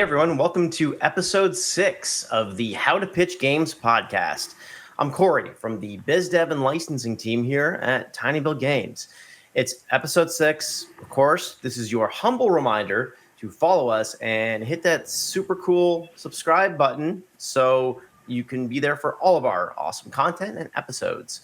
Hey everyone, welcome to episode 6 of the How to Pitch Games podcast. I'm Corey from the Biz Dev and Licensing team here at tinyBuild Games. It's episode 6. Of course, this is your humble reminder to follow us and hit that super cool subscribe button so you can be there for all of our awesome content and episodes.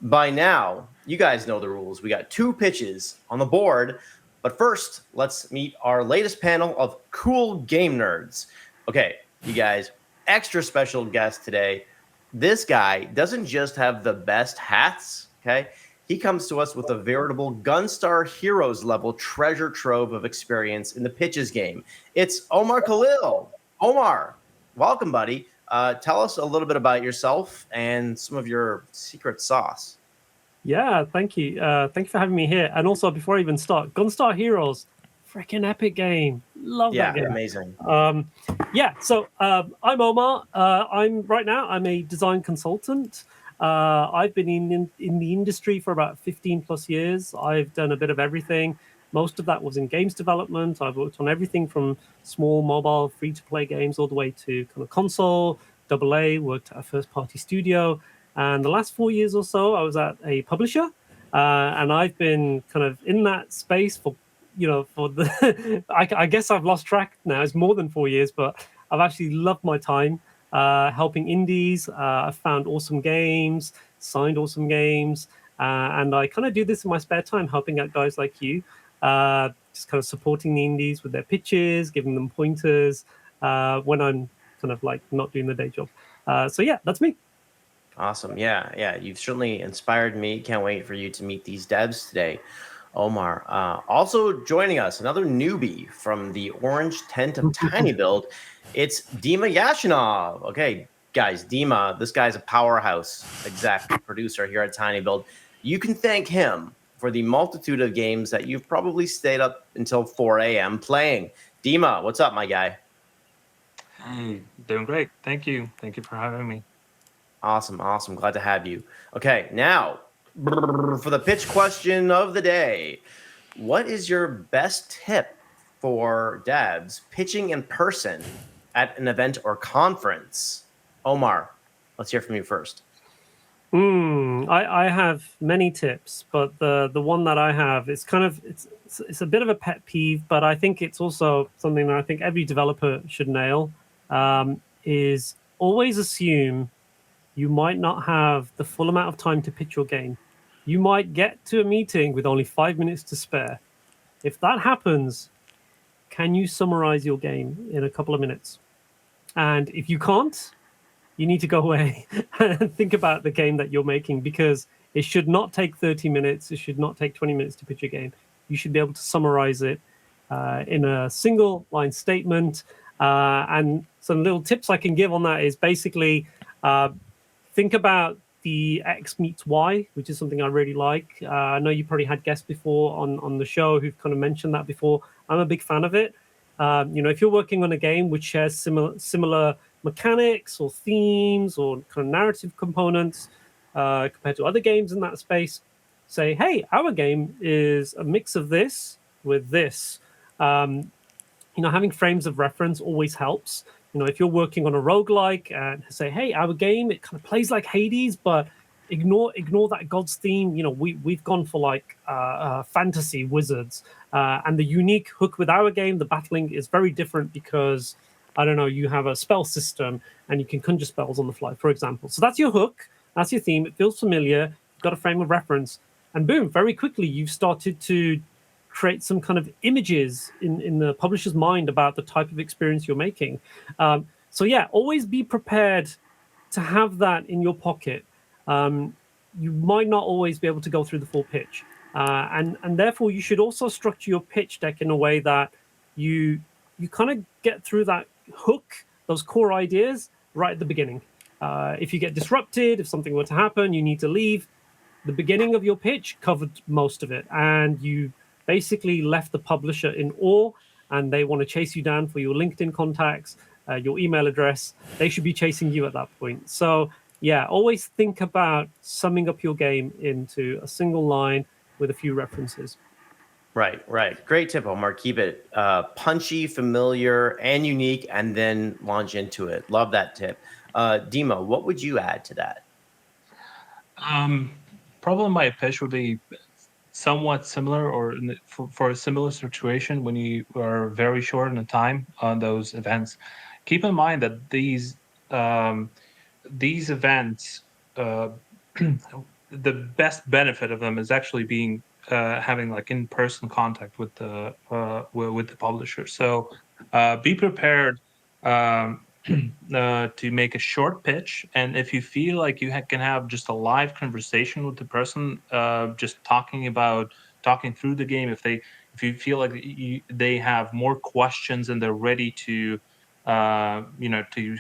By now, you guys know the rules. We got 2 pitches on the board. But first, let's meet our latest panel of cool game nerds. Okay, you guys, extra special guest today. This guy doesn't just have the best hats, okay? He comes to us with a veritable Gunstar Heroes level treasure trove of experience in the pitches game. It's Omar Khalil. Omar, welcome, buddy. Tell us a little bit about yourself and some of your secret sauce. Yeah, thank you. Thank you for having me here. And also, before I even start, Gunstar Heroes, freaking epic game. Love that game. Yeah, amazing. So I'm Omar. I'm a design consultant. I've been in the industry for about 15 plus years. I've done a bit of everything. Most of that was in games development. I've worked on everything from small mobile free-to-play games all the way to kind of console, AA, worked at a first-party studio. And the last 4 years or so, I was at a publisher, and I've been kind of in that space for the. I guess I've lost track now. It's more than 4 years, but I've actually loved my time helping indies. I've found awesome games, signed awesome games, and I kind of do this in my spare time, helping out guys like you, just kind of supporting the indies with their pitches, giving them pointers when I'm kind of like not doing the day job. So yeah, that's me. Awesome. Yeah. You've certainly inspired me. Can't wait for you to meet these devs today, Omar. Also joining us, another newbie from the orange tent of tinyBuild. It's Dima Yashinov. Okay, guys, Dima, this guy's a powerhouse exec producer here at tinyBuild. You can thank him for the multitude of games that you've probably stayed up until 4 a.m. playing. Dima, what's up, my guy? Hey, doing great. Thank you. Thank you for having me. Awesome. Glad to have you. Okay, now for the pitch question of the day. What is your best tip for devs pitching in person at an event or conference? Omar, let's hear from you first. I have many tips, but the one that I have is kind of it's a bit of a pet peeve, but I think it's also something that I think every developer should nail. Is always assume you might not have the full amount of time to pitch your game. You might get to a meeting with only 5 minutes to spare. If that happens, can you summarize your game in a couple of minutes? And if you can't, you need to go away and think about the game that you're making, because it should not take 30 minutes. It should not take 20 minutes to pitch a game. You should be able to summarize it in a single line statement. And some little tips I can give on that is basically think about the X meets Y, which is something I really like. I know you probably had guests before on the show who've kind of mentioned that before. I'm a big fan of it. If you're working on a game which shares similar mechanics or themes or kind of narrative components compared to other games in that space, say, hey, our game is a mix of this with this. Having frames of reference always helps. If you're working on a roguelike and say, hey, our game, it kind of plays like Hades, but ignore that God's theme. We've gone for like fantasy wizards. And the unique hook with our game, the battling, is very different because, I don't know, you have a spell system and you can conjure spells on the fly, for example. So that's your hook. That's your theme. It feels familiar. You've got a frame of reference. And boom, very quickly, you've started to create some kind of images in the publisher's mind about the type of experience you're making. Always be prepared to have that in your pocket. You might not always be able to go through the full pitch. And therefore, you should also structure your pitch deck in a way that you kind of get through that hook, those core ideas, right at the beginning. If you get disrupted, if something were to happen, you need to leave, the beginning of your pitch covered most of it. And you basically left the publisher in awe, and they want to chase you down for your LinkedIn contacts, your email address. They should be chasing you at that point. So always think about summing up your game into a single line with a few references. Right, right. Great tip, Omar. Keep it punchy, familiar, and unique, and then launch into it. Love that tip. Dima, what would you add to that? Probably my pitch would be somewhat similar, or for a similar situation when you are very short in the time on those events. Keep in mind that um, these events, uh, the best benefit of them is actually being having like in-person contact with the publisher. So be prepared um, to make a short pitch, and if you feel like you can have just a live conversation with the person, just talking through the game. If you feel like they have more questions and they're ready to to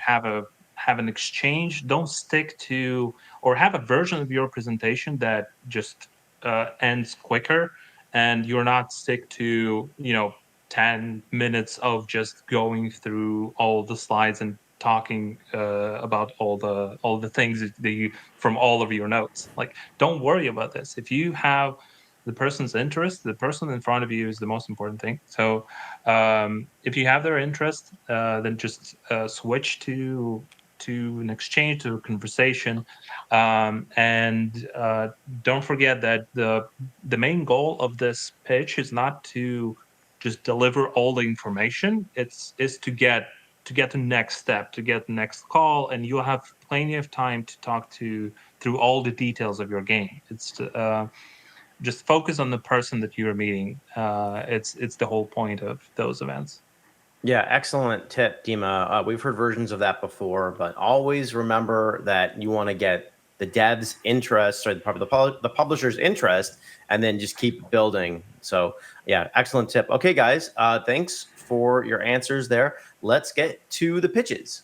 have an exchange, don't stick to, or have a version of your presentation that just ends quicker, and you're not stick to 10 minutes of just going through all the slides and talking about all the things that you from all of your notes. Like, don't worry about this. If you have the person's interest, the person in front of you is the most important thing. So if you have their interest, then just switch to an exchange, to a conversation, and don't forget that the main goal of this pitch is not to just deliver all the information. It's to get the next step, to get the next call, and you'll have plenty of time to talk through all the details of your game. It's just focus on the person that you're meeting. It's the whole point of those events. Yeah, excellent tip, Dima. We've heard versions of that before, but always remember that you want to get the dev's interest, or probably the publisher's interest, and then just keep building. So, yeah, excellent tip. Okay, guys, thanks for your answers there. Let's get to the pitches.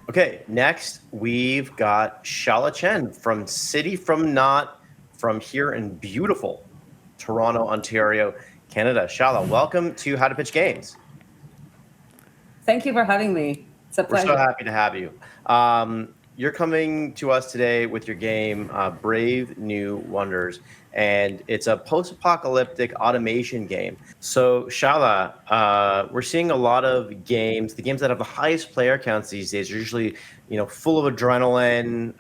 Okay, next we've got Shala Chen from City from Naught, from here in beautiful Toronto, Ontario, Canada. Shala, welcome to How to Pitch Games. Thank you for having me. It's a We're pleasure. so happy to have you. You're coming to us today with your game, Brave New Wonders, and it's a post-apocalyptic automation game. So, Shala, we're seeing a lot of games. The games that have the highest player counts these days are usually, full of adrenaline.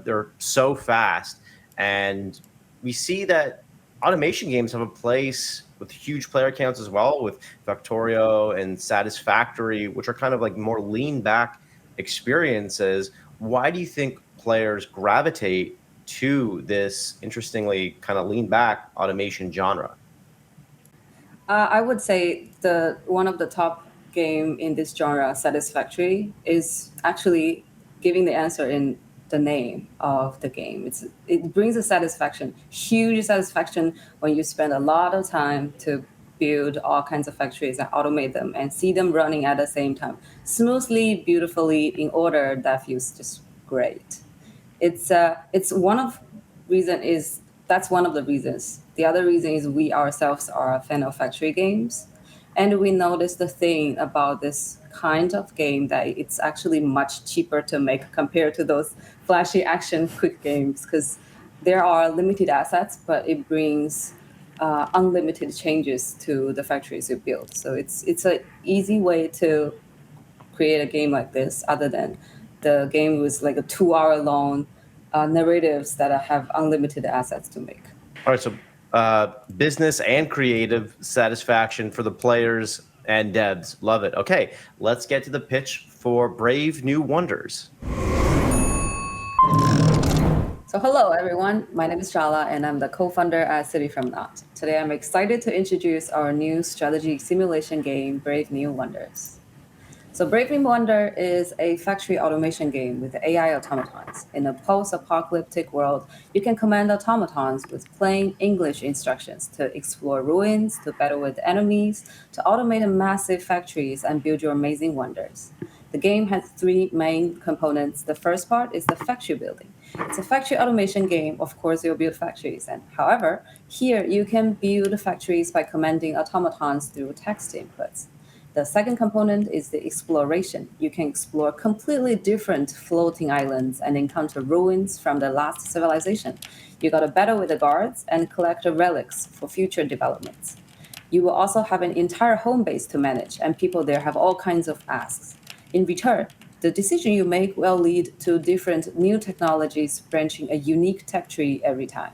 They're so fast, and we see that automation games have a place with huge player counts as well, with Factorio and Satisfactory, which are kind of like more lean back experiences. Why do you think players gravitate to this interestingly kind of lean back automation genre? I would say the one of the top game in this genre, Satisfactory, is actually giving the answer in the name of the game. It brings a satisfaction, huge satisfaction when you spend a lot of time to build all kinds of factories and automate them and see them running at the same time, smoothly, beautifully, in order. That feels just great. It's one of reason is That's one of the reasons. The other reason is we ourselves are a fan of factory games, and we noticed the thing about this kind of game that it's actually much cheaper to make compared to those flashy action quick games, because there are limited assets, but it brings unlimited changes to the factories you build. So it's an easy way to create a game like this, other than the game with like a 2 hour long narratives that have unlimited assets to make. All right, so business and creative satisfaction for the players and devs. Love it. Okay, let's get to the pitch for Brave New Wonders. So hello everyone, my name is Sala and I'm the co-founder at City from Naught. Today I'm excited to introduce our new strategy simulation game, Brave New Wonders. So Brave New Wonder is a factory automation game with AI automatons. In a post-apocalyptic world, you can command automatons with plain English instructions to explore ruins, to battle with enemies, to automate massive factories and build your amazing wonders. The game has three main components. The first part is the factory building. It's a factory automation game. Of course, you'll build factories. And however, here you can build factories by commanding automatons through text inputs. The second component is the exploration. You can explore completely different floating islands and encounter ruins from the last civilization. You got to battle with the guards and collect relics for future developments. You will also have an entire home base to manage, and people there have all kinds of asks. In return, the decision you make will lead to different new technologies branching a unique tech tree every time.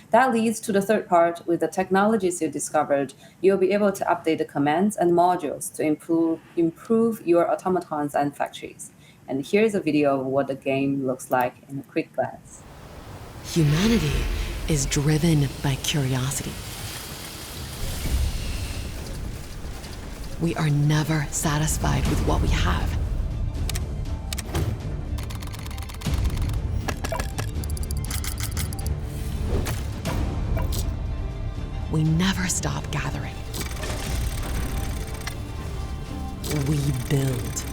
That leads to the third part. With the technologies you discovered, you'll be able to update the commands and modules to improve your automatons and factories. And here's a video of what the game looks like in a quick glance. Humanity is driven by curiosity. We are never satisfied with what we have. We never stop gathering. We build.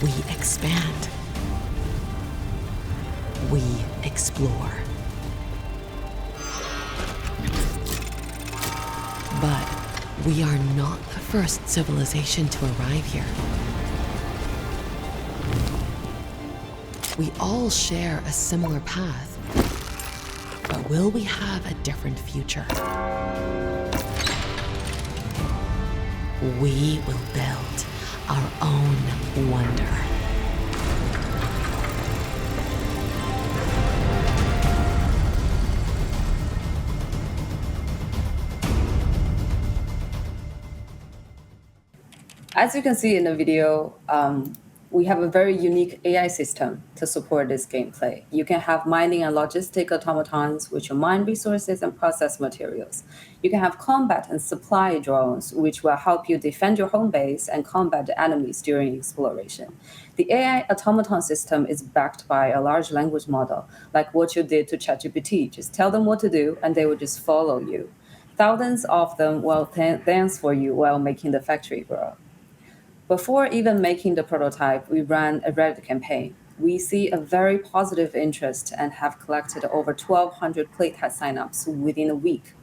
We expand. We explore. But we are not the first civilization to arrive here. We all share a similar path. But will we have a different future? We will build our own wonder. As you can see in the video, we have a very unique AI system to support this gameplay. You can have mining and logistic automatons, which will mine resources and process materials. You can have combat and supply drones, which will help you defend your home base and combat the enemies during exploration. The AI automaton system is backed by a large language model, like what you did to ChatGPT. Just tell them what to do, and they will just follow you. Thousands of them will dance for you while making the factory grow. Before even making the prototype, we ran a Reddit campaign. We see a very positive interest and have collected over 1,200 playtest signups within a week.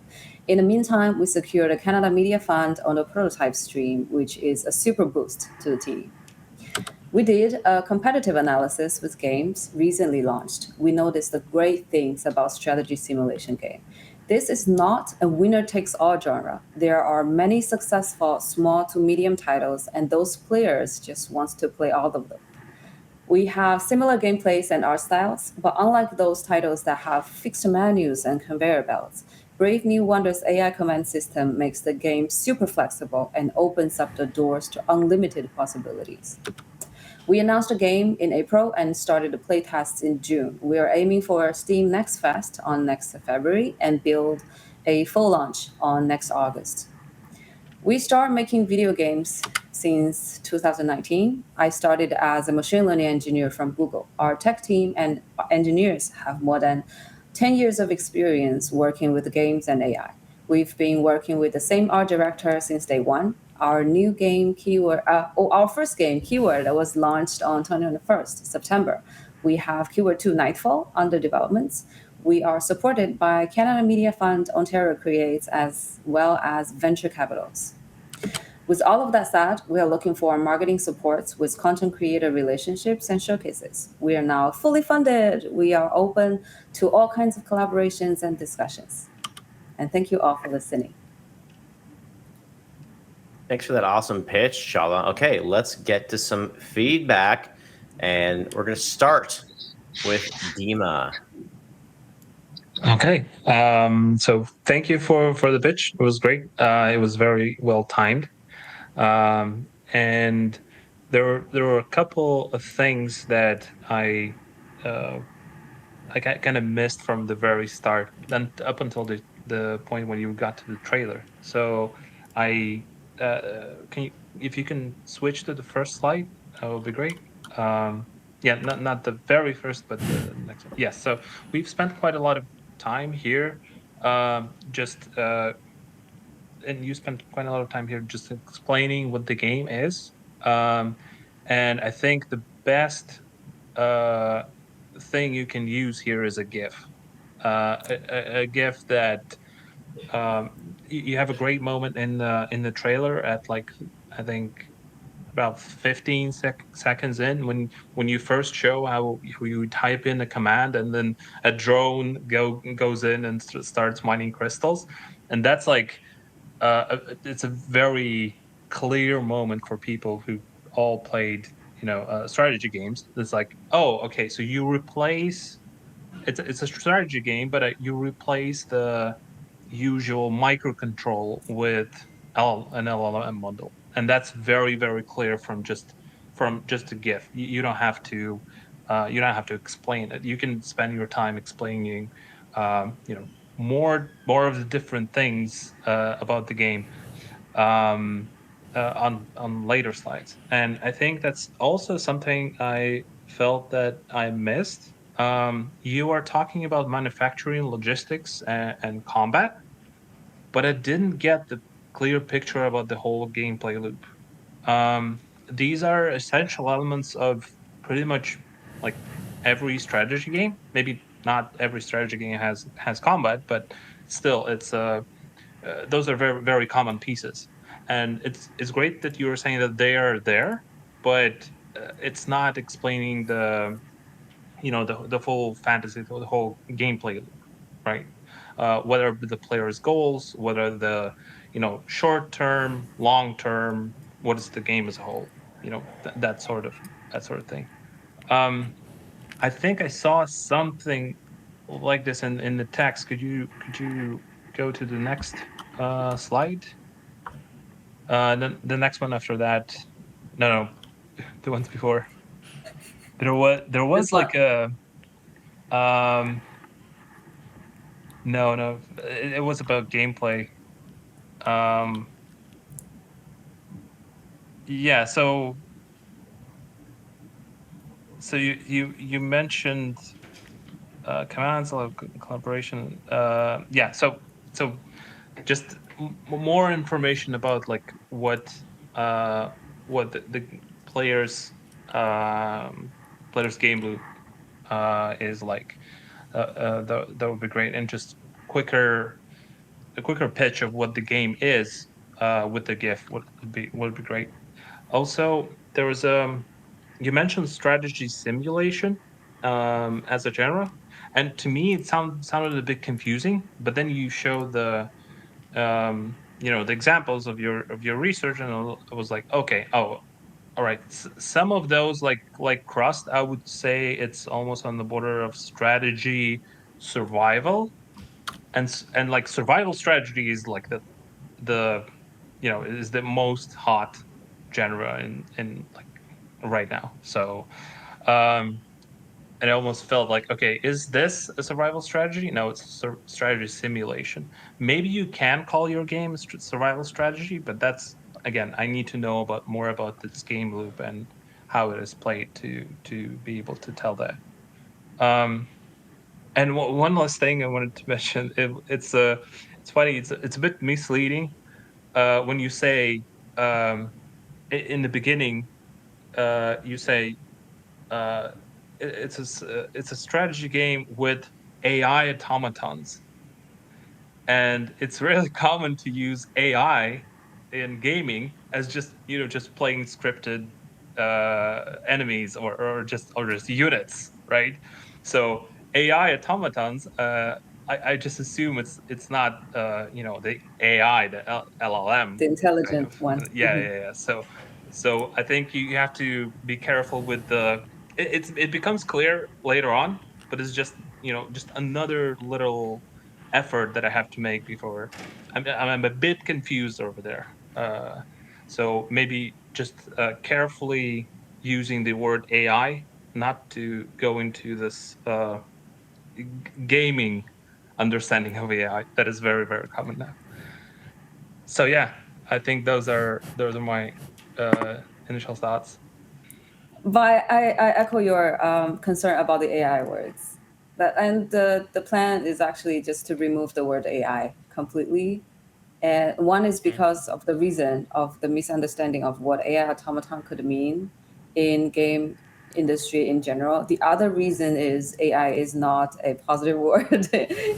In the meantime, we secured a Canada Media Fund on the prototype stream, which is a super boost to the team. We did a competitive analysis with games recently launched. We noticed the great things about strategy simulation game. This is not a winner-takes-all genre. There are many successful small to medium titles, and those players just want to play all of them. We have similar gameplays and art styles, but unlike those titles that have fixed menus and conveyor belts, Brave New Wonder's AI command system makes the game super flexible and opens up the doors to unlimited possibilities. We announced the game in April and started the playtests in June. We are aiming for Steam Next Fest on next February and build a full launch on next August. We started making video games since 2019. I started as a machine learning engineer from Google. Our tech team and engineers have more than 10 years of experience working with games and AI. We've been working with the same art director since day one. Our new game Keyword, our first game Keyword was launched on 21st September. We have Keyword 2 Nightfall under development. We are supported by Canada Media Fund, Ontario Creates, as well as venture capitals. With all of that said, we are looking for marketing supports with content creator relationships and showcases. We are now fully funded. We are open to all kinds of collaborations and discussions. And thank you all for listening. Thanks for that awesome pitch, Sala. Okay, let's get to some feedback, and we're going to start with Dima. Okay. So thank you for the pitch. It was great. It was very well timed. And there were a couple of things that I kind of missed from the very start, then up until the point when you got to the trailer. So I if you can switch to the first slide, that would be great. Yeah, not the very first, but the next one. Yes. So we've spent quite a lot of time here, and you spent quite a lot of time here just explaining what the game is. And I think the best thing you can use here is a GIF, a GIF that you have a great moment in the trailer at like, I think, about 15 seconds in, when you first show how you type in a command and then a drone goes in and starts mining crystals, and that's like it's a very clear moment for people who all played strategy games. It's like, oh, okay, so you replace it's a strategy game, but you replace the usual microcontrol with an LLM model, and that's very, very clear from just a GIF. You don't have to explain it. You can spend your time explaining, more of the different things about the game on later slides. And I think that's also something I felt that I missed. You are talking about manufacturing, logistics, and combat, but I didn't get the clear picture about the whole gameplay loop. These are essential elements of pretty much like every strategy game. Maybe not every strategy game has combat, but still, those are very, very common pieces. And it's great that you were saying that they are there, but it's not explaining the full fantasy, the whole gameplay loop, right? Whether the player's goals, whether the short term, long term, what is the game as a whole, that sort of thing. I think I saw something like this in the text. Could you go to the next slide? The next one after that. No, the ones before. There was This one. like a no, it was about gameplay. Yeah, so you mentioned commands, collaboration. Yeah, so just more information about like what the players game loop is like. That would be great, and just a quicker pitch of what the game is with the GIF would be great. Also, there was you mentioned strategy simulation as a genre, and to me it sounded a bit confusing. But then you show the examples of your research, and I was like, okay, oh, all right. Some of those, like Crust, I would say it's almost on the border of strategy survival, and like survival strategy is like the is the most hot genre in like right now. So and I almost felt like, okay, is this a survival strategy? No, it's a strategy simulation. Maybe you can call your game a survival strategy, but that's, again, I need to know more about this game loop and how it is played to be able to tell that. And one last thing I wanted to mention, it's funny, it's a bit misleading when you say in the beginning, you say it's a strategy game with AI automatons, and it's really common to use AI in gaming as just playing scripted enemies or just units, right? So AI automatons, I just assume it's not the AI, the LLM The kind intelligent of. one. Yeah, Mhm. yeah, yeah. So I think you have to be careful with it becomes clear later on, but it's just another little effort that I have to make before. I'm a bit confused over there. So maybe just carefully using the word AI, not to go into this gaming understanding of AI that is very, very common now. So yeah, I think those are my initial thoughts. But I echo your concern about the AI words. And the plan is actually just to remove the word AI completely. And one is because of the reason of the misunderstanding of what AI automaton could mean in game industry in general. The other reason is AI is not a positive word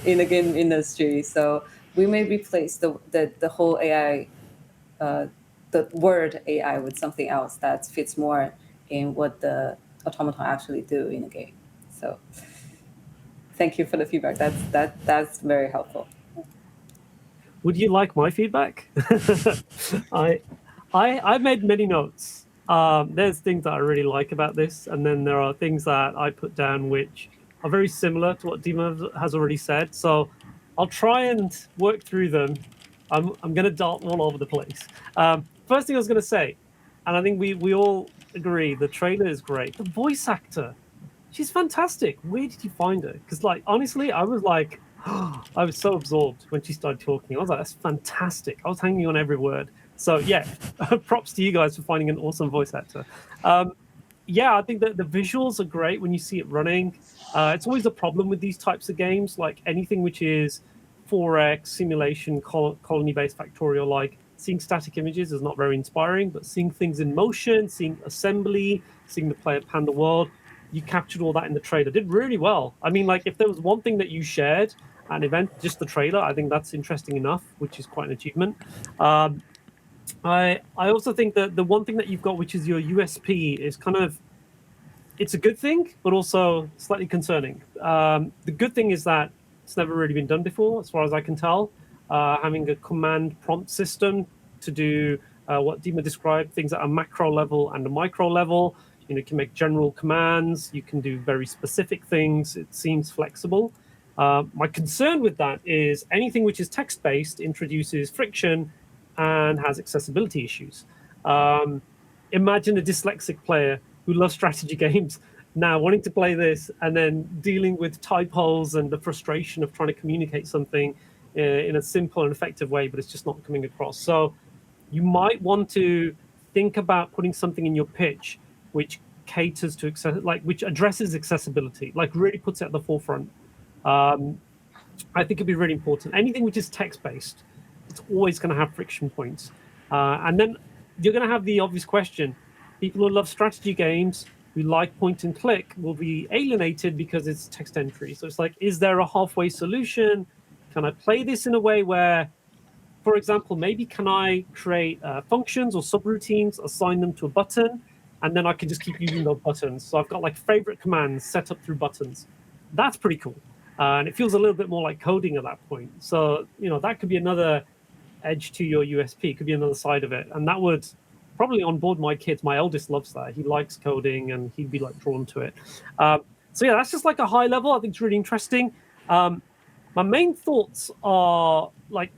in the game industry. So we may replace the whole AI, the word AI, with something else that fits more in what the automaton actually do in a game. So thank you for the feedback. That's very helpful. Would you like my feedback? I've made many notes. There's things that I really like about this, and then there are things that I put down which are very similar to what Dima has already said. So I'll try and work through them. I'm going to dart all over the place. First thing I was going to say, and I think we all agree, the trailer is great. The voice actor, she's fantastic. Where did you find her? Because, like, honestly, I was like, I was so absorbed when she started talking. I was like, that's fantastic. I was hanging on every word. So yeah, props to you guys for finding an awesome voice actor. Yeah, I think that the visuals are great when you see it running. It's always a problem with these types of games, like anything which is 4X simulation, colony-based factorial. Like seeing static images is not very inspiring, but seeing things in motion, seeing assembly, seeing the player pan the world, you captured all that in the trailer. Did really well. I mean, like if there was one thing that you shared at an event, just the trailer, I think that's interesting enough, which is quite an achievement. I also think that the one thing that you've got, which is your USP, is kind of, it's a good thing, but also slightly concerning. The good thing is that it's never really been done before, as far as I can tell. Having a command prompt system to do what Dima described, things at a macro level and a micro level. You know, you can make general commands. You can do very specific things. It seems flexible. My concern with that is anything which is text-based introduces friction and has accessibility issues. Imagine a dyslexic player who loves strategy games now wanting to play this and then dealing with typos and the frustration of trying to communicate something in a simple and effective way, but it's just not coming across. So you might want to think about putting something in your pitch which caters to which addresses accessibility, like really puts it at the forefront. I think it'd be really important. Anything which is text-based, it's always going to have friction points. And then you're going to have the obvious question. People who love strategy games, who like point and click, will be alienated because it's text entry. So it's like, is there a halfway solution? Can I play this in a way where, for example, maybe can I create functions or subroutines, assign them to a button, and then I can just keep using those buttons. So I've got like favorite commands set up through buttons. That's pretty cool. And it feels a little bit more like coding at that point. So, you know, that could be another edge to your USP, could be another side of it. And that would probably onboard my kids. My eldest loves that. He likes coding and he'd be like drawn to it. So yeah, that's just like a high level. I think it's really interesting. My main thoughts are like,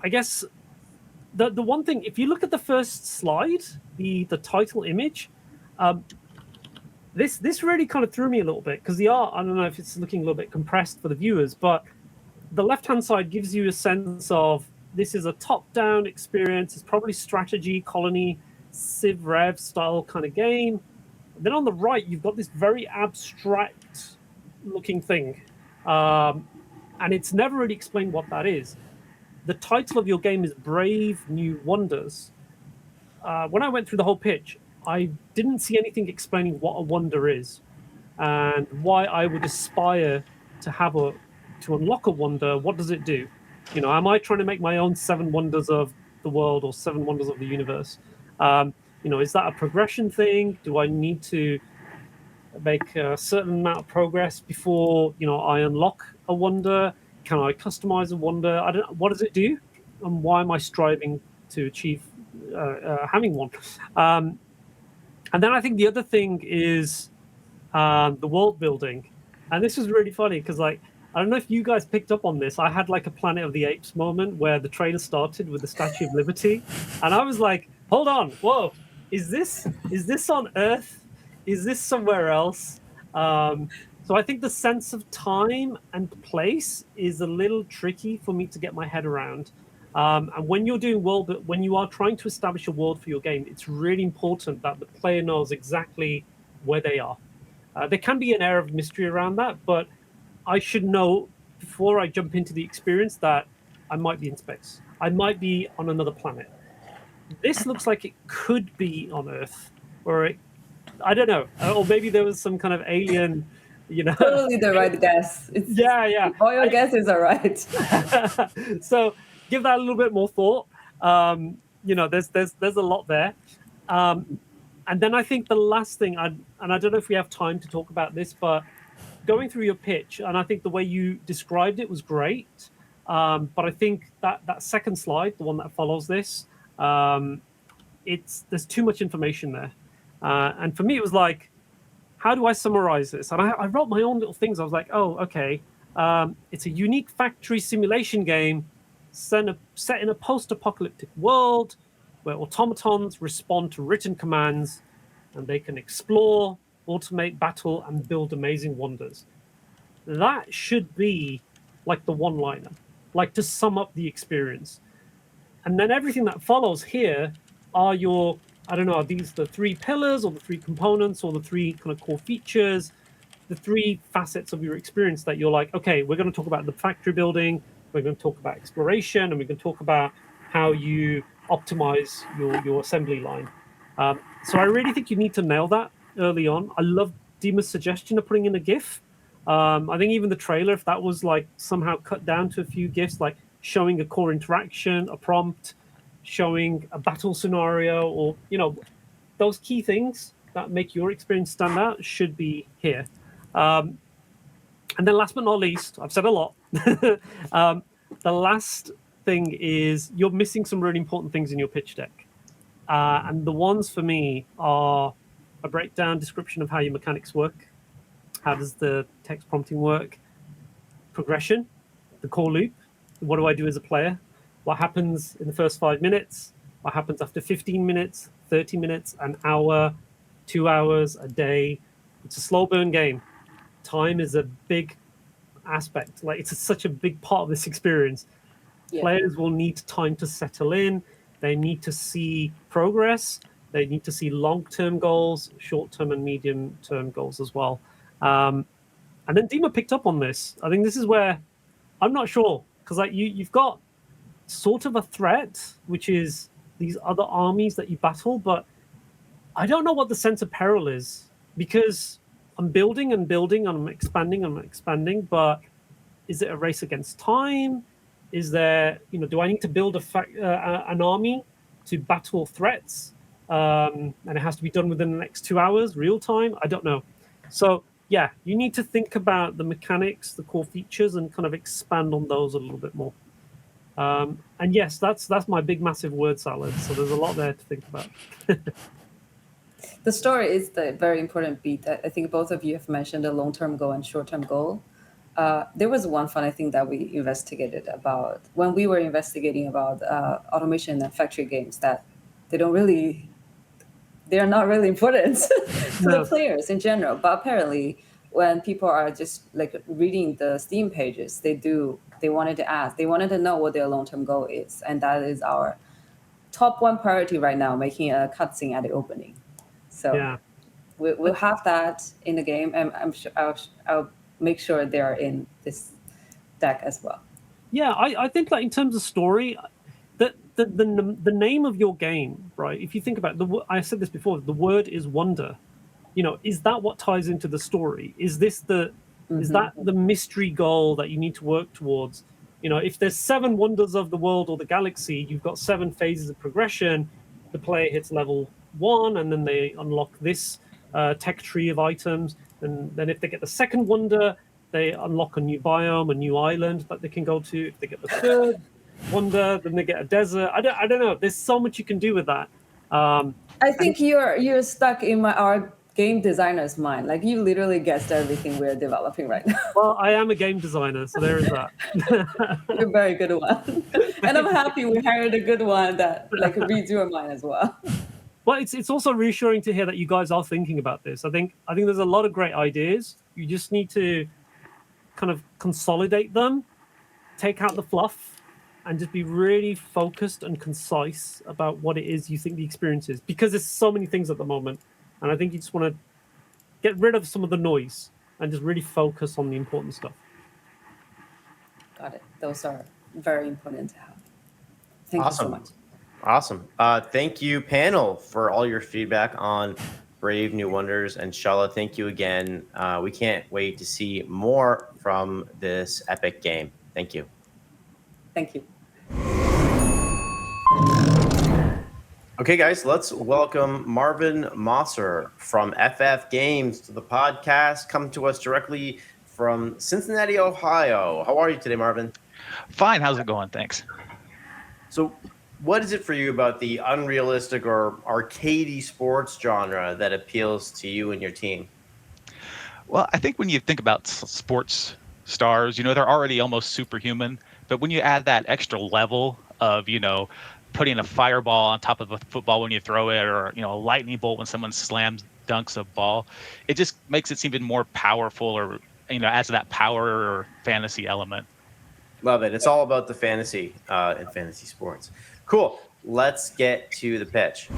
I guess the one thing, if you look at the first slide, the title image, this really kind of threw me a little bit because the art, I don't know if it's looking a little bit compressed for the viewers, but the left-hand side gives you a sense of this is a top-down experience. It's probably strategy, colony, Civ Rev style kind of game. Then on the right, you've got this very abstract-looking thing, and it's never really explained what that is. The title of your game is Brave New Wonders. When I went through the whole pitch, I didn't see anything explaining what a wonder is and why I would aspire to unlock a wonder. What does it do? You know, am I trying to make my own 7 wonders of the world or 7 wonders of the universe? You know, is that a progression thing? Do I need to make a certain amount of progress before, you know, I unlock a wonder? Can I customize a wonder? I don't. What does it do? And why am I striving to achieve having one? And then I think the other thing is the world building. And this was really funny because, like, I don't know if you guys picked up on this. I had like a Planet of the Apes moment where the trailer started with the Statue of Liberty. And I was like, hold on, whoa, is this on Earth? Is this somewhere else? So I think the sense of time and place is a little tricky for me to get my head around. And when you're doing when you are trying to establish a world for your game, it's really important that the player knows exactly where they are. There can be an air of mystery around that, but I should know before I jump into the experience that I might be in space. I might be on another planet. This looks like it could be on Earth, or it I don't know, or maybe there was some kind of alien, Totally the right guess. Yeah. All your guesses are right. So give that a little bit more thought. There's a lot there. And then I think the last thing, and I don't know if we have time to talk about this, but going through your pitch, and I think the way you described it was great. But I think that second slide, the one that follows this, there's too much information there. And for me, it was like, how do I summarize this? And I wrote my own little things. I was like, oh, okay. It's a unique factory simulation game set in a post-apocalyptic world where automatons respond to written commands and they can explore, automate battle, and build amazing wonders. That should be like the one-liner, like to sum up the experience. And then everything that follows here are your, I don't know, are these the three pillars or the three components or the three kind of core features, the three facets of your experience that you're like, okay, we're going to talk about the factory building, we're going to talk about exploration, and we're going to talk about how you optimize your assembly line. So I really think you need to nail that early on. I love Dima's suggestion of putting in a GIF. I think even the trailer, if that was like somehow cut down to a few GIFs, like showing a core interaction, a prompt, showing a battle scenario, or those key things that make your experience stand out should be here. And then last but not least, I've said a lot. The last thing is you're missing some really important things in your pitch deck. And the ones for me are a breakdown description of how your mechanics work. How does the text prompting work? Progression, the core loop. What do I do as a player? What happens in the first 5 minutes? What happens after 15 minutes, 30 minutes, an hour, 2 hours, a day? It's a slow burn game. Time is a big aspect. Like it's such a big part of this experience. Yeah. Players will need time to settle in. They need to see progress. They need to see long-term goals, short-term and medium-term goals as well. And then Dima picked up on this. I think this is where I'm not sure, because like you've got sort of a threat, which is these other armies that you battle, but I don't know what the sense of peril is, because I'm building and building, and I'm expanding, but is it a race against time? Is there, do I need to build an army to battle threats? And it has to be done within the next 2 hours, real time? I don't know. So yeah, you need to think about the mechanics, the core features, and kind of expand on those a little bit more. And yes, that's my big, massive word salad. So there's a lot there to think about. The story is the very important beat. I think both of you have mentioned the long-term goal and short-term goal. There was one funny thing that we investigated about when we were investigating about automation and factory games, that they are not really important to the players in general. But apparently, when people are just like reading the Steam pages, they wanted to know what their long-term goal is, and that is our top one priority right now, making a cutscene at the opening. So yeah. We'll have that in the game, and I'm sure I'll make sure they're in this deck as well. Yeah, I think that in terms of story, the name of your game, right? If you think about I said this before, the word is wonder. Is that what ties into the story? Is this is that the mystery goal that you need to work towards? If there's 7 wonders of the world or the galaxy, you've got 7 phases of progression. The player hits level 1, and then they unlock this tech tree of items. And then if they get the second wonder, they unlock a new biome, a new island that they can go to. If they get the third wonder, then they get a desert. I don't know. There's so much you can do with that. I think you're stuck in our game designer's mind. Like you literally guessed everything we're developing right now. Well, I am a game designer, so there is that. You're a very good one. And I'm happy we hired a good one that reads your mind as well. Well, it's also reassuring to hear that you guys are thinking about this. I think there's a lot of great ideas. You just need to kind of consolidate them, take out the fluff, and just be really focused and concise about what it is you think the experience is. Because there's so many things at the moment, and I think you just want to get rid of some of the noise and just really focus on the important stuff. Got it. Those are very important to have. Thank you so much. Awesome. Thank you, panel, for all your feedback on brave new wonders. And Shala, thank you again. We can't wait to see more from this epic game. Thank you. Thank you. Okay, guys, let's welcome Marvin Mossor from FF Games to the podcast, coming to us directly from Cincinnati, Ohio. How are you today, Marvin? Fine. How's it going? Thanks. So, what is it for you about the unrealistic or arcadey sports genre that appeals to you and your team? Well, I think when you think about sports stars, they're already almost superhuman. But when you add that extra level of, putting a fireball on top of a football when you throw it, or, a lightning bolt when someone slams dunks a ball, it just makes it seem even more powerful, or, adds to that power or fantasy element. Love it. It's all about the fantasy in fantasy sports. Cool. Let's get to the pitch.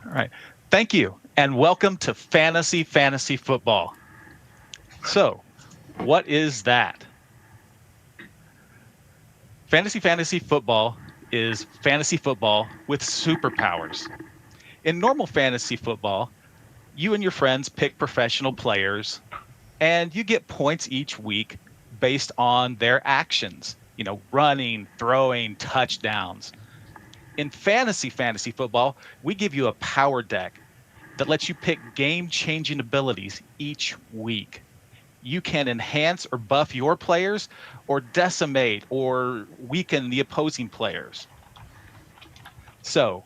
All right. Thank you. And welcome to Fantasy Football. So, what is that? Fantasy Football is fantasy football with superpowers. In normal fantasy football, you and your friends pick professional players, and you get points each week based on their actions, running, throwing, touchdowns. In fantasy football, we give you a power deck that lets you pick game-changing abilities each week. You can enhance or buff your players, or decimate or weaken the opposing players. So,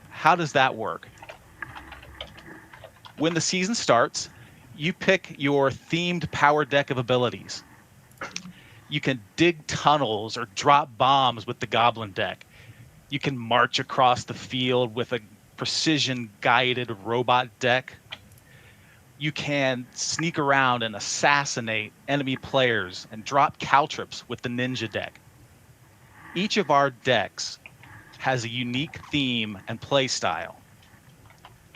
how does that work? When the season starts, you pick your themed power deck of abilities. You can dig tunnels or drop bombs with the Goblin deck. You can march across the field with a precision-guided robot deck. You can sneak around and assassinate enemy players and drop caltrips with the Ninja deck. Each of our decks has a unique theme and play style.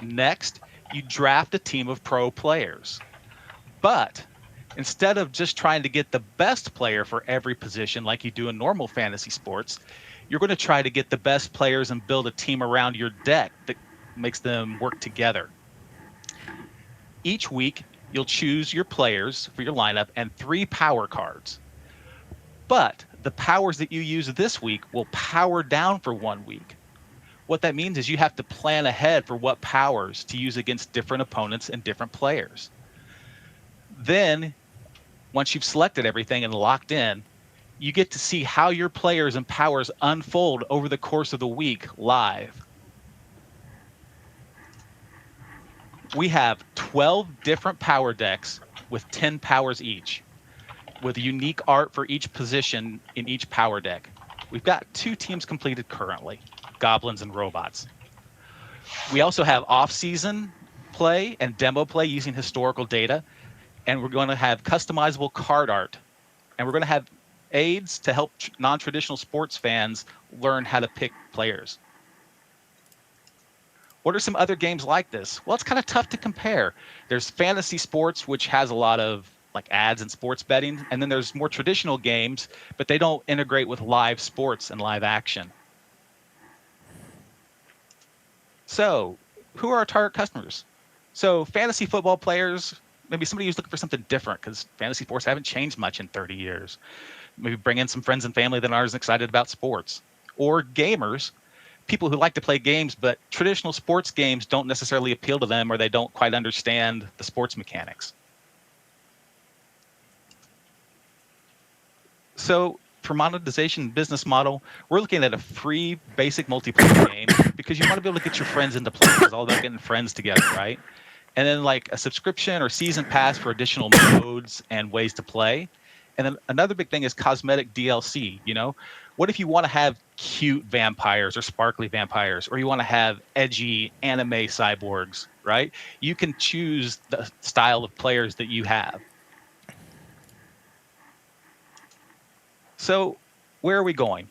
Next, you draft a team of pro players. But instead of just trying to get the best player for every position like you do in normal fantasy sports, you're going to try to get the best players and build a team around your deck that makes them work together. Each week, you'll choose your players for your lineup and 3 power cards. But the powers that you use this week will power down for 1 week. What that means is you have to plan ahead for what powers to use against different opponents and different players. Then, once you've selected everything and locked in, you get to see how your players and powers unfold over the course of the week live. We have 12 different power decks with 10 powers each, with unique art for each position in each power deck. We've got 2 teams completed currently, Goblins and Robots. We also have off-season play and demo play using historical data, and we're going to have customizable card art, and we're going to have aids to help non-traditional sports fans learn how to pick players. What are some other games like this? Well, it's kind of tough to compare. There's fantasy sports, which has a lot of like ads and sports betting, and then there's more traditional games, but they don't integrate with live sports and live action. So, who are our target customers? So, fantasy football players, maybe somebody who's looking for something different, because fantasy sports haven't changed much in 30 years. Maybe bring in some friends and family that aren't excited about sports. Or gamers, people who like to play games, but traditional sports games don't necessarily appeal to them, or they don't quite understand the sports mechanics. So for monetization business model, we're looking at a free basic multiplayer game, because you want to be able to get your friends into play. It's all about getting friends together, right? And then like a subscription or season pass for additional modes and ways to play. And then another big thing is cosmetic DLC. What if you want to have cute vampires or sparkly vampires, or you want to have edgy anime cyborgs, right? You can choose the style of players that you have. So where are we going?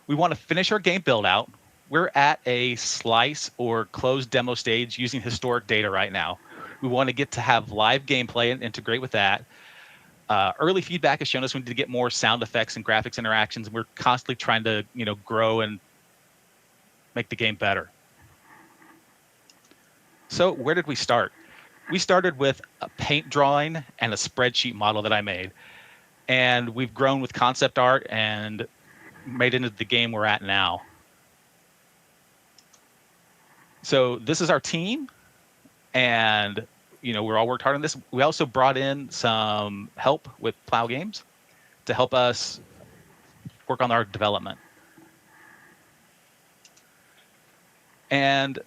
We want to finish our game build out. We're at a slice or closed demo stage using historic data right now. We want to get to have live gameplay and integrate with that. Early feedback has shown us we need to get more sound effects and graphics interactions, and we're constantly trying to, grow and make the game better. So where did we start? We started with a paint drawing and a spreadsheet model that I made. And we've grown with concept art and made it into the game we're at now. So this is our team. And, we're all worked hard on this. We also brought in some help with Plow Games to help us work on our development. And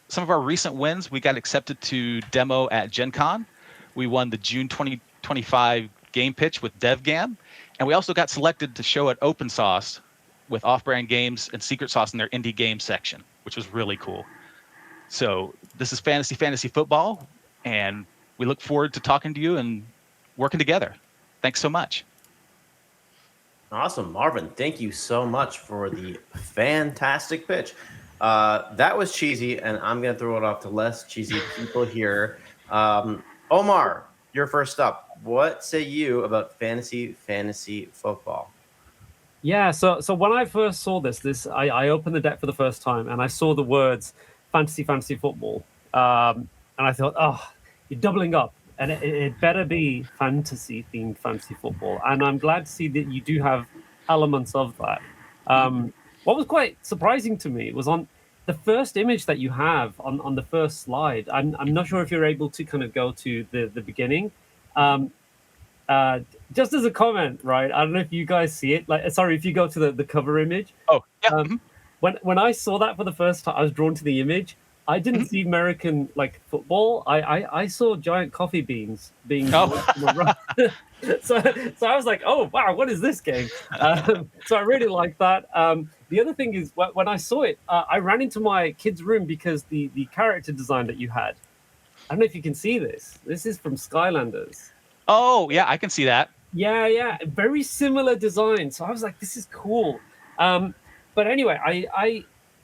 some of our recent wins, we got accepted to demo at Gen Con. We won the June 2025 game pitch with DevGam. And we also got selected to show at Open Sauce with Off-Brand Games and Secret Sauce in their indie game section, which was really cool. So this is Fantasy Football, and we look forward to talking to you and working together. Thanks so much. Awesome. Marvin, thank you so much for the fantastic pitch. That was cheesy, and I'm going to throw it off to less cheesy people here. Omar, you're first up. What say you about fantasy football? Yeah, so when I first saw this I opened the deck for the first time, and I saw the words fantasy football, and I thought, oh, you're doubling up, and it better be fantasy themed fantasy football. And I'm glad to see that you do have elements of that. What was quite surprising to me was on the first image that you have on the first slide. I'm not sure if you're able to kind of go to the beginning. Just as a comment, right? I don't know if you guys see it. If you go to the cover image. Oh, yeah. When I saw that for the first time, I was drawn to the image. I didn't see American football. I saw giant coffee beans being. Oh. So I was like, oh wow, what is this game? So I really like that. The other thing is when I saw it, I ran into my kid's room because the character design that you had. I don't know if you can see this. This is from Skylanders. Oh yeah, I can see that. Yeah, very similar design. So I was like, this is cool. But anyway,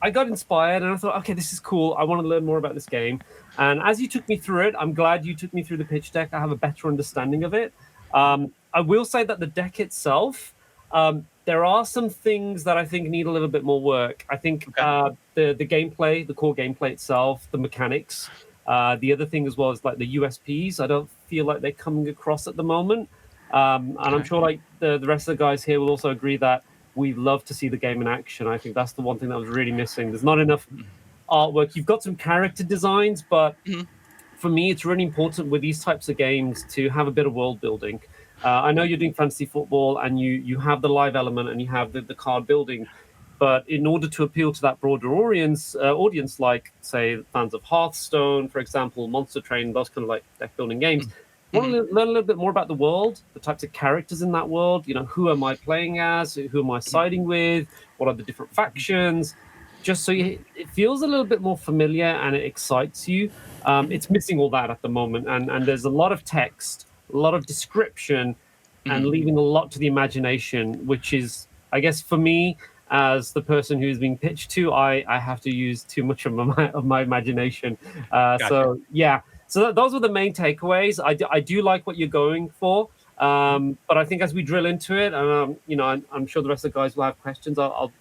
I got inspired and I thought, okay, this is cool. I want to learn more about this game. And as you took me through it, I'm glad you took me through the pitch deck. I have a better understanding of it. I will say that the deck itself, there are some things that I think need a little bit more work. I think the gameplay, the core gameplay itself, the mechanics. The other thing as well is the USPs. I don't feel like they're coming across at the moment. And I'm sure the rest of the guys here will also agree that we love to see the game in action. I think that's the one thing that was really missing. There's not enough artwork. You've got some character designs, but for me, it's really important with these types of games to have a bit of world building. I know you're doing fantasy football and you have the live element and you have the card building, but in order to appeal to that broader audience, like, say, fans of Hearthstone, for example, Monster Train, those kind of deck building games, want to learn a little bit more about the world, the types of characters in that world. Who am I playing as? Who am I siding with? What are the different factions? Just so it feels a little bit more familiar and it excites you. It's missing all that at the moment. And there's a lot of text, a lot of description, and leaving a lot to the imagination, which is, I guess, for me, as the person who's being pitched to, I have to use too much of my imagination. Gotcha. So, yeah. So those were the main takeaways. I do like what you're going for, but I think as we drill into it, and I'm sure the rest of the guys will have questions. I'll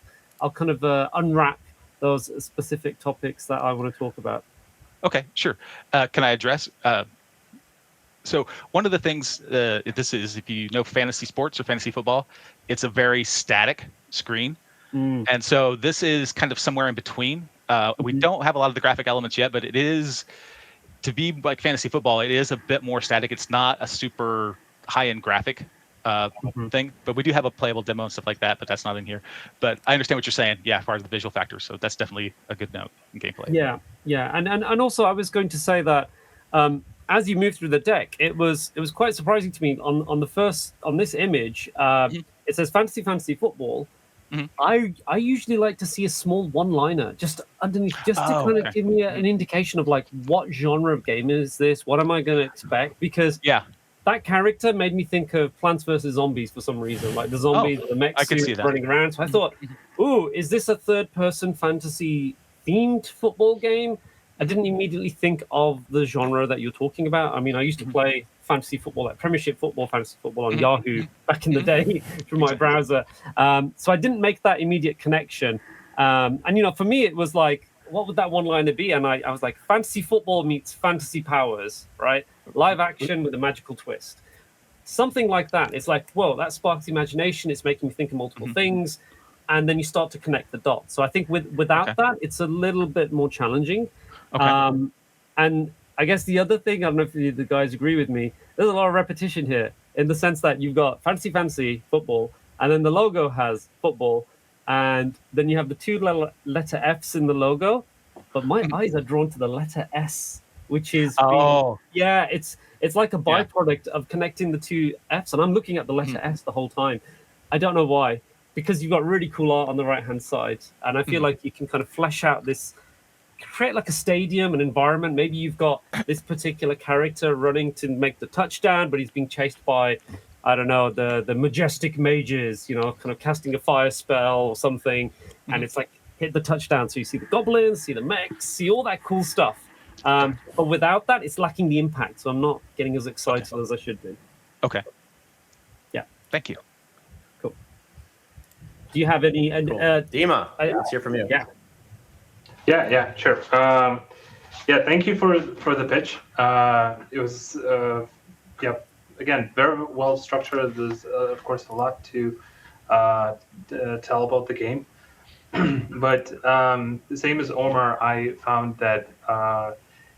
kind of unwrap those specific topics that I want to talk about. Okay, sure. Can I address? So one of the things this is, if you know fantasy sports or fantasy football, it's a very static screen, and so this is kind of somewhere in between. We don't have a lot of the graphic elements yet, but it is. To be like fantasy football, it is a bit more static. It's not a super high-end graphic thing, but we do have a playable demo and stuff like that, but that's not in here. But I understand what you're saying, as far as the visual factors, so that's definitely a good note in gameplay. Yeah. And also I was going to say that as you move through the deck, it was quite surprising to me on this image, it says fantasy football. I usually like to see a small one-liner just underneath, just to kind of give me an indication of what genre of game is this? What am I going to expect? Because that character made me think of Plants vs. Zombies for some reason, the zombies, the mech suits running around. So I thought, is this a third-person fantasy-themed football game? I didn't immediately think of the genre that you're talking about. I mean, I used to play fantasy football, Premiership football, fantasy football on Yahoo back in the day through my browser. So I didn't make that immediate connection. And for me, it was what would that one-liner be? And I was like, fantasy football meets fantasy powers, right? Live action with a magical twist. Something like that. It's like, whoa, that sparks imagination. It's making me think of multiple things. And then you start to connect the dots. So I think without that, it's a little bit more challenging. Okay. And I guess the other thing, I don't know if the guys agree with me, there's a lot of repetition here in the sense that you've got fantasy football, and then the logo has football, and then you have the two letter Fs in the logo, but my eyes are drawn to the letter S, which is it's like a byproduct of connecting the two Fs, and I'm looking at the letter S the whole time. I don't know why, because you've got really cool art on the right hand side, and I feel like you can kind of flesh out this, create like a stadium, an environment. Maybe you've got this particular character running to make the touchdown, but he's being chased by, I don't know, the majestic mages, you know, kind of casting a fire spell or something, and it's like hit the touchdown. So you see the goblins, see the mechs, see all that cool stuff. But without that, it's lacking the impact. So I'm not getting as excited as I should be. Okay. Yeah. Thank you. Cool. Do you have any? Dima, let's hear from you. Yeah. Yeah, sure. Thank you for the pitch. It was, again, very well structured. There's, of course, a lot to tell about the game. But the same as Omar, I found that,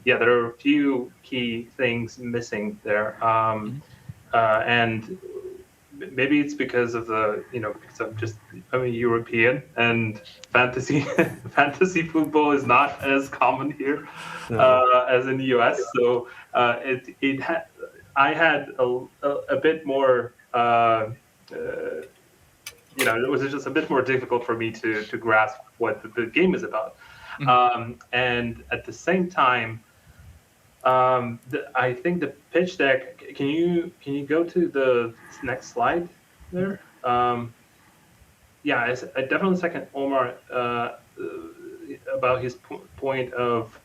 there are a few key things missing there. And maybe it's because of because I'm a European, and fantasy football is not as common here as in the US. So I had a bit more, it was just a bit more difficult for me to grasp what the game is about. And at the same time, I think the pitch deck. Can you go to the next slide there? I definitely second Omar about his point of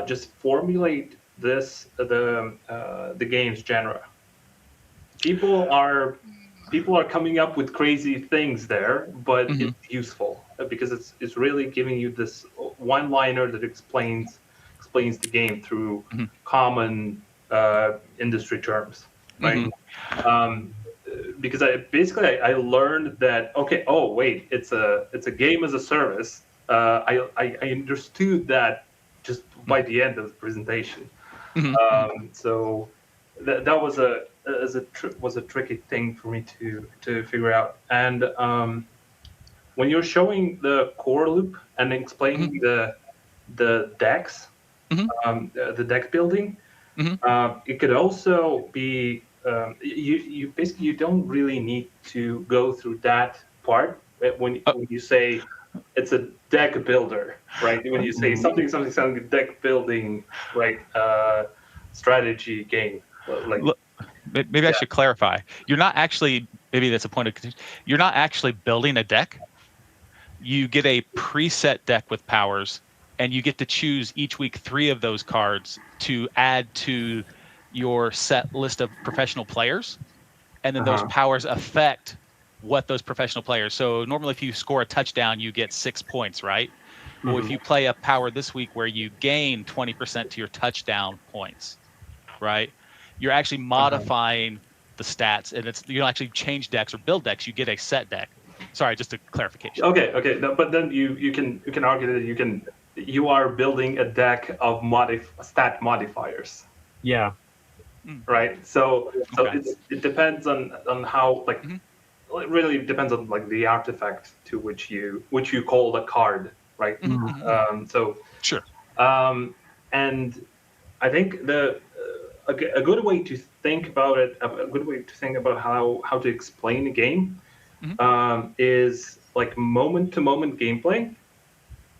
just formulate the game's genre. People are coming up with crazy things there, but it's useful because it's really giving you this one-liner that explains the game through common industry terms, right? Because I learned that it's a game as a service. I understood that just by the end of the presentation. So that was a tricky thing for me to figure out. And when you're showing the core loop and explaining the decks, the deck building, it could also be you don't really need to go through that part when you say it's a deck builder, right? When you say something deck building, right? Strategy game, like. Maybe I should clarify. You're not actually, maybe that's a point of contention. You're not actually building a deck. You get a preset deck with powers, and you get to choose each week 3 of those cards to add to your set list of professional players. And then those powers affect what those professional players. So normally if you score a touchdown, you get 6 points, right? Well, if you play a power this week where you gain 20% to your touchdown points, right? You're actually modifying the stats, and you don't actually change decks or build decks. You get a set deck. Sorry, just a clarification. Okay. No, but then you can argue that you are building a deck of stat modifiers. Yeah. Right. So it depends on how it really depends on the artifact to which you call the card, right? Sure. And I think a good way to think about it, a good way to think about how to explain a game, is moment-to-moment gameplay,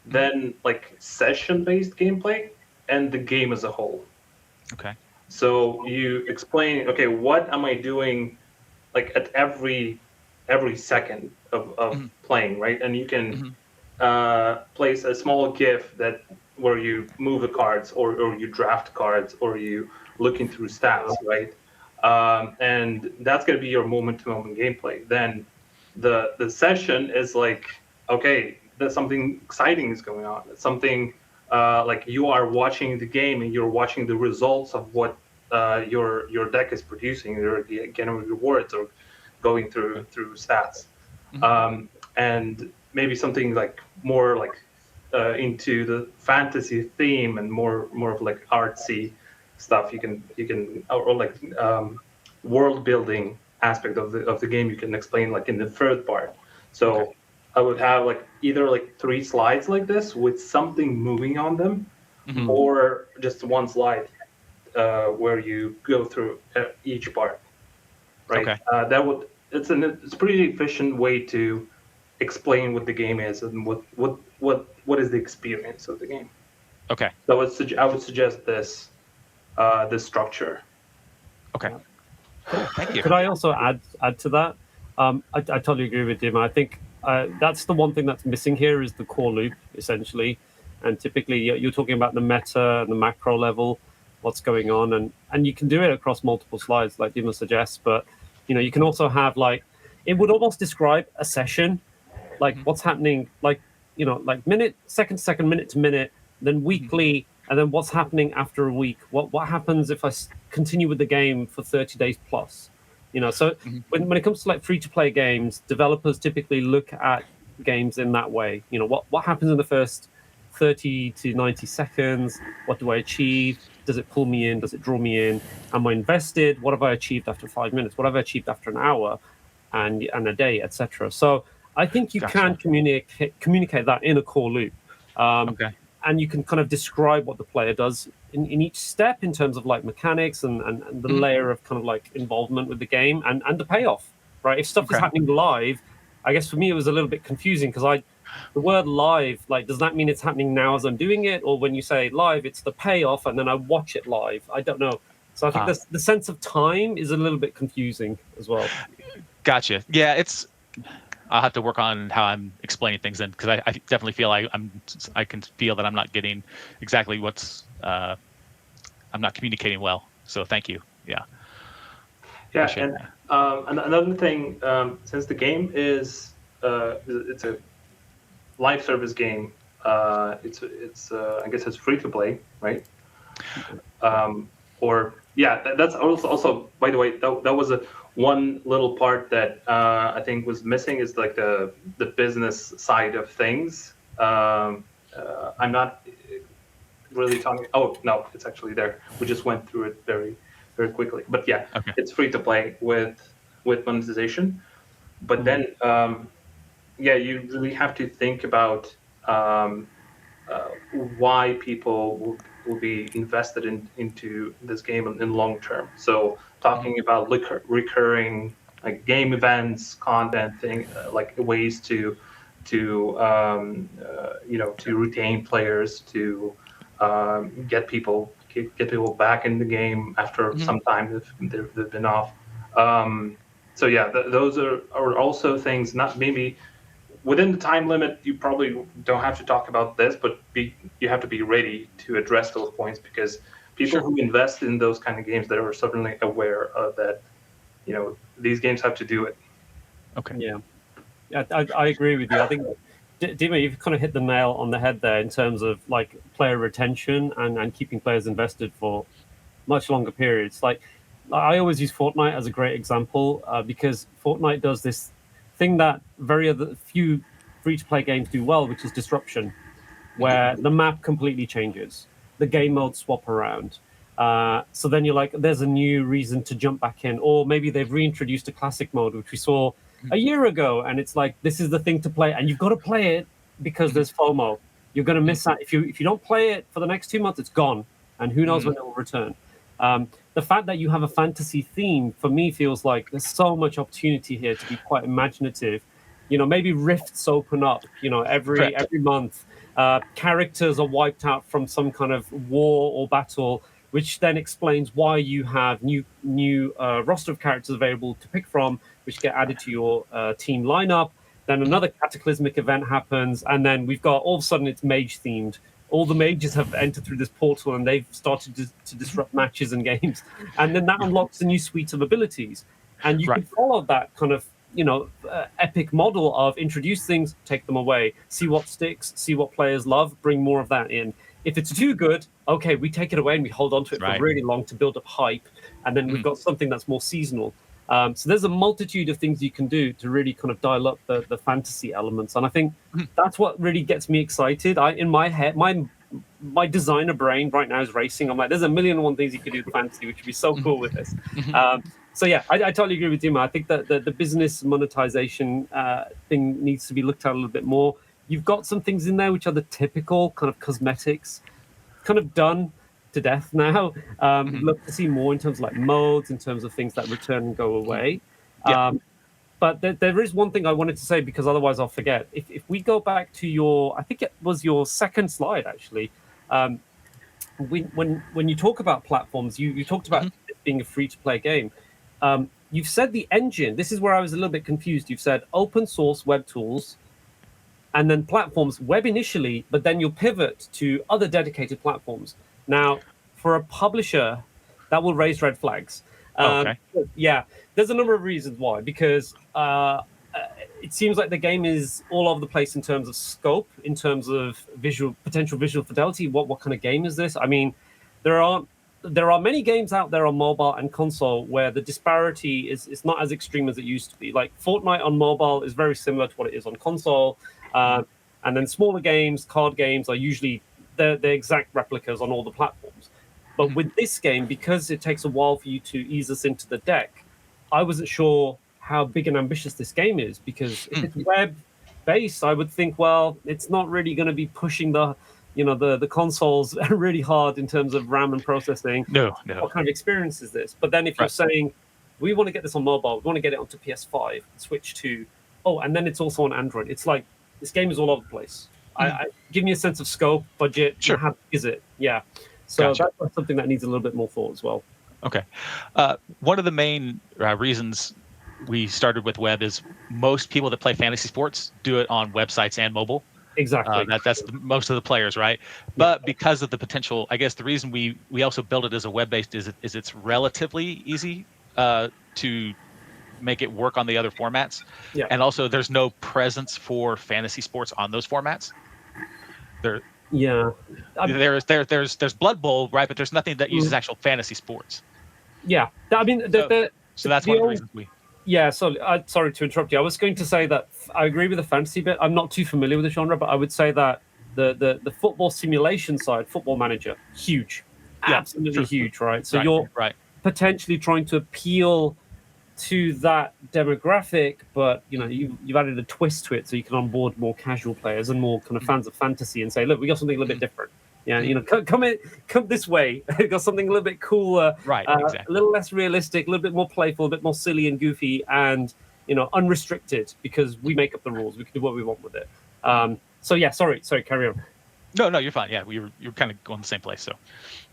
then session-based gameplay, and the game as a whole. Okay. So you explain, what am I doing, at every second of playing, right? And you can place a small GIF where you move the cards, or you draft cards, or you looking through stats, right? And that's going to be your moment-to-moment gameplay. Then the session is that something exciting is going on. It's something like you are watching the game and you're watching the results of what your deck is producing. You're getting rewards or going through stats, and maybe something like more like into the fantasy theme and more of like artsy stuff. You can or like world building aspect of the game. You can explain like in the third part. So I would have like either like 3 slides like this with something moving on them, or just one slide where you go through each part. Right. Okay. It's a pretty efficient way to explain what the game is and what is the experience of the game. Okay. So I would suggest this structure. Okay. Cool. Thank you. Could I also add to that? I totally agree with Dim. I think that's the one thing that's missing here is the core loop, essentially. And typically, you're talking about the meta and the macro level, what's going on, and you can do it across multiple slides, like Dima suggests. But you can also have like it would almost describe a session, like what's happening, like like second to minute to minute, then weekly, and then what's happening after a week. What happens if I continue with the game for 30 days plus? So when it comes to like free to play games, developers typically look at games in that way. What happens in the first 30 to 90 seconds? What do I achieve? Does it pull me in? Does it draw me in? Am I invested? What have I achieved after 5 minutes? What have I achieved after an hour and a day, etc.? So I think you can communicate that in a core loop. And you can kind of describe what the player does in each step in terms of like mechanics and the layer of kind of like involvement with the game and the payoff, right? If stuff is happening live, I guess for me it was a little bit confusing because the word live, like, does that mean it's happening now as I'm doing it? Or when you say live, it's the payoff and then I watch it live? I don't know. So I think the sense of time is a little bit confusing as well. Gotcha. Yeah, I'll have to work on how I'm explaining things then, because I definitely feel I can feel that I'm not getting exactly what's I'm not communicating well. So thank you. Yeah. Yeah, and another thing, since the game is it's a live service game, it's I guess it's free to play, right? That's also by the way that was one little part that I think was missing is like the business side of things. I'm not really talking. Oh no, it's actually there. We just went through it very, very quickly. But yeah, It's free to play with monetization. But then you really have to think about why people will be invested into this game in long term. So talking about recurring like game events, content like ways to retain players, to get people back in the game after some time if they've been off. Those are also things, not maybe within the time limit. You probably don't have to talk about this, but you have to be ready to address those points, because people who invest in those kind of games, they are certainly aware of that. These games have to do it. Okay. Yeah, I agree with you. I think Dima, you've kind of hit the nail on the head there in terms of like player retention and keeping players invested for much longer periods. Like I always use Fortnite as a great example because Fortnite does this thing that few free-to-play games do well, which is disruption, where the map completely changes, the game modes swap around. So then you're like, there's a new reason to jump back in, or maybe they've reintroduced a classic mode, which we saw a year ago, and it's like, this is the thing to play, and you've got to play it because there's FOMO. You're going to miss out. If you don't play it for the next 2 months, it's gone, and who knows when it will return. The fact that you have a fantasy theme, for me, feels like there's so much opportunity here to be quite imaginative. Maybe rifts open up, every month. Characters are wiped out from some kind of war or battle, which then explains why you have new roster of characters available to pick from, which get added to your team lineup. Then another cataclysmic event happens, and then we've got, all of a sudden, it's mage themed. All the mages have entered through this portal, and they've started to disrupt matches and games. And then that unlocks a new suite of abilities. And you can follow that kind of, epic model of introduce things, take them away, see what sticks, see what players love, bring more of that in. If it's too good, okay, we take it away and we hold on to it for really long to build up hype, and then we've got something that's more seasonal. So there's a multitude of things you can do to really kind of dial up the fantasy elements, and I think that's what really gets me excited. In my head, my designer brain right now is racing. I'm like, there's a million and one things you could do with fantasy, which would be so cool with this. So yeah, I totally agree with you, man. I think that the business monetization thing needs to be looked at a little bit more. You've got some things in there which are the typical kind of cosmetics, kind of done to death now. Look to see more in terms of like modes, in terms of things that return and go away. But there is one thing I wanted to say, because otherwise I'll forget. If we go back to I think it was your second slide actually. When you talk about platforms, you talked about it being a free-to-play game. You've said the engine. This is where I was a little bit confused. You've said open source web tools, and then platforms, web initially, but then you'll pivot to other dedicated platforms. Now, for a publisher, that will raise red flags. Yeah, there's a number of reasons why. Because it seems like the game is all over the place in terms of scope, in terms of potential visual fidelity. What kind of game is this? I mean, there are many games out there on mobile and console where the disparity is not as extreme as it used to be. Like Fortnite on mobile is very similar to what it is on console. And then smaller games, card games, are usually the exact replicas on all the platforms. But with this game, because it takes a while for you to ease us into the deck, I wasn't sure how big and ambitious this game is, because if it's web-based, I would think, well, it's not really going to be pushing the consoles really hard in terms of RAM and processing. No. What kind of experience is this? But then if you're saying, we want to get this on mobile, we want to get it onto PS5, switch to, and then it's also on Android. It's like, this game is all over the place. Give me a sense of scope, budget, how big is it? Yeah. So that's something that needs a little bit more thought as well. Okay. One of the main reasons we started with web is most people that play fantasy sports do it on websites and mobile. Exactly. That's most of the players, right? But because of the potential, I guess the reason we also built it as a web-based is it's relatively easy to make it work on the other formats. And also there's no presence for fantasy sports on those formats. There's Blood Bowl, right? But there's nothing that uses actual fantasy sports. Yeah, I mean, so that's one of the reasons we. Yeah, so sorry to interrupt you. I was going to say that I agree with the fantasy bit. I'm not too familiar with the genre, but I would say that the football simulation side, Football Manager, huge, absolutely huge, right? So you're potentially trying to appeal to that demographic, but you've added a twist to it, so you can onboard more casual players and more kind of fans of fantasy, and say, look, we got something a little bit different. Yeah, come this way. We got something a little bit cooler, a little less realistic, a little bit more playful, a bit more silly and goofy, and unrestricted, because we make up the rules. We can do what we want with it. So yeah, sorry, carry on. No, you're fine. Yeah, you're kind of going the same place. So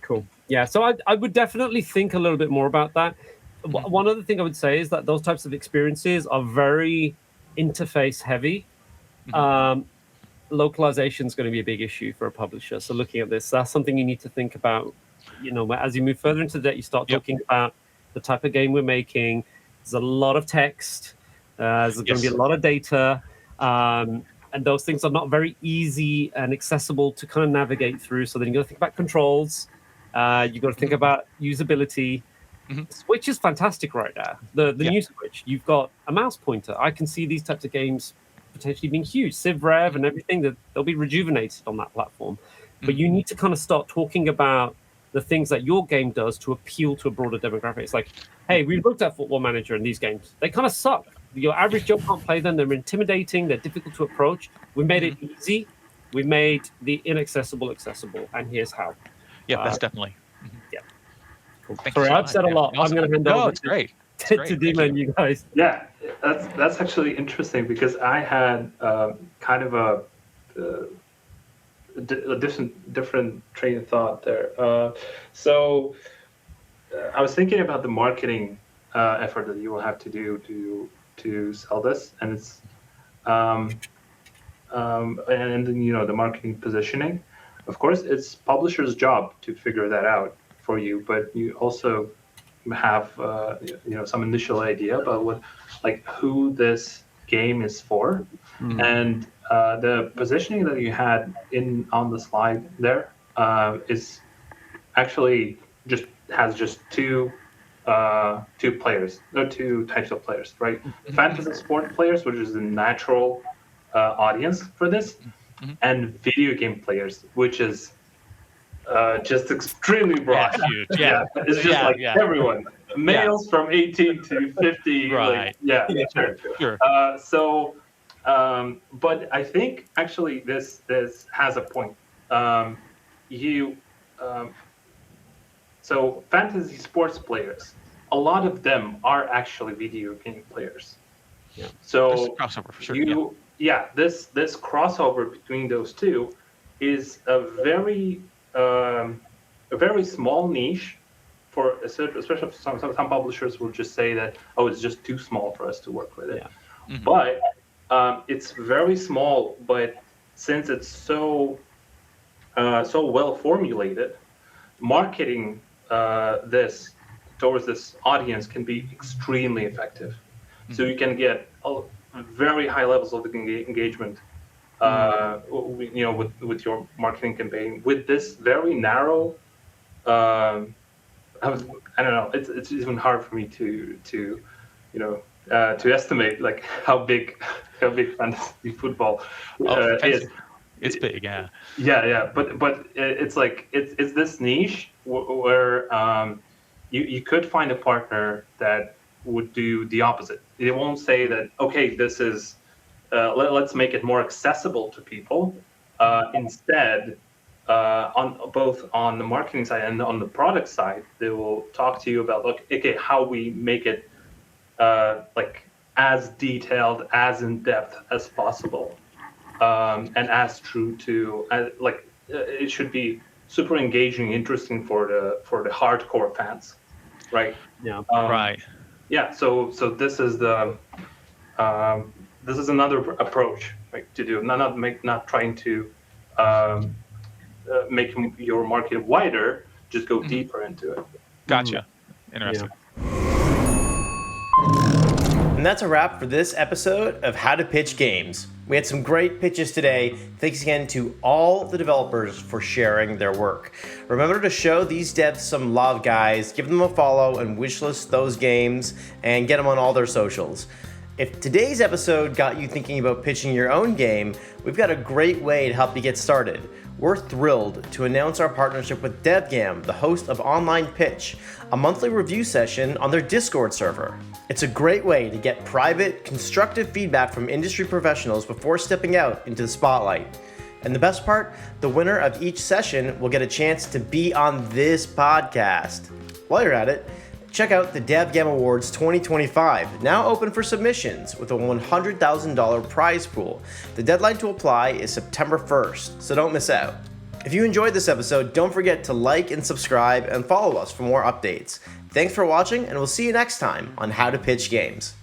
cool. Yeah, so I would definitely think a little bit more about that. One other thing I would say is that those types of experiences are very interface heavy. Localization is going to be a big issue for a publisher. So looking at this, that's something you need to think about. As you move further into that, you start talking about the type of game we're making. There's a lot of text. There's going to be a lot of data. And those things are not very easy and accessible to kind of navigate through. So then you got to think about controls. You got to think about usability. Switch is fantastic right now. The new Switch, you've got a mouse pointer. I can see these types of games potentially being huge. Civ Rev and everything, that they'll be rejuvenated on that platform. But you need to kind of start talking about the things that your game does to appeal to a broader demographic. It's like, hey, we've looked at Football Manager and these games. They kind of suck. Your average Joe can't play them. They're intimidating. They're difficult to approach. We made it easy. We made the inaccessible accessible. And here's how. Yeah, that's definitely. Yeah. Cool. Sorry, I've said a lot. I'm going to hand over to Dima and you guys. Yeah, that's actually interesting, because I had kind of a different train of thought there. So I was thinking about the marketing effort that you will have to do to sell this, and it's and then the marketing positioning. Of course, it's publisher's job to figure that out for you, but you also have some initial idea about who this game is for, and the positioning that you had on the slide there is actually just two players, or two types of players, right? Fantasy sport players, which is the natural audience for this, and video game players, which is just extremely broad. Yeah, huge. Yeah. It's just everyone, males from 18 to 50. Right. Sure. But I think actually this has a point. So fantasy sports players, a lot of them are actually video game players. Yeah. So there's a crossover for sure. This crossover between those two is a very small niche for, especially some publishers will just say that, oh, it's just too small for us to work with it. Yeah. But it's very small, but since it's so well formulated, marketing this towards this audience can be extremely effective. So you can get very high levels of engagement with your marketing campaign with this very narrow. I don't know. It's even hard for me to estimate like how big fantasy football is. It's big, yeah. Yeah. But it's like it's this niche where you could find a partner that would do the opposite. They won't say that, okay, this is let's make it more accessible to people. Instead, on both on the marketing side and on the product side, they will talk to you about how we make it like as detailed, as in depth as possible, and as true to it should be super engaging, interesting for the hardcore fans, right? Yeah. Right. Yeah. So this is this is another approach, right, to do. Not trying to make your market wider, just go deeper into it. Gotcha. Interesting. And that's a wrap for this episode of How to Pitch Games. We had some great pitches today. Thanks again to all the developers for sharing their work. Remember to show these devs some love, guys. Give them a follow and wishlist those games and get them on all their socials. If today's episode got you thinking about pitching your own game, we've got a great way to help you get started. We're thrilled to announce our partnership with DevGam, the host of Online Pitch, a monthly review session on their Discord server. It's a great way to get private, constructive feedback from industry professionals before stepping out into the spotlight. And the best part, the winner of each session will get a chance to be on this podcast. While you're at it, check out the DevGam Awards 2025, now open for submissions with a $100,000 prize pool. The deadline to apply is September 1st, so don't miss out. If you enjoyed this episode, don't forget to like and subscribe and follow us for more updates. Thanks for watching, and we'll see you next time on How to Pitch Games.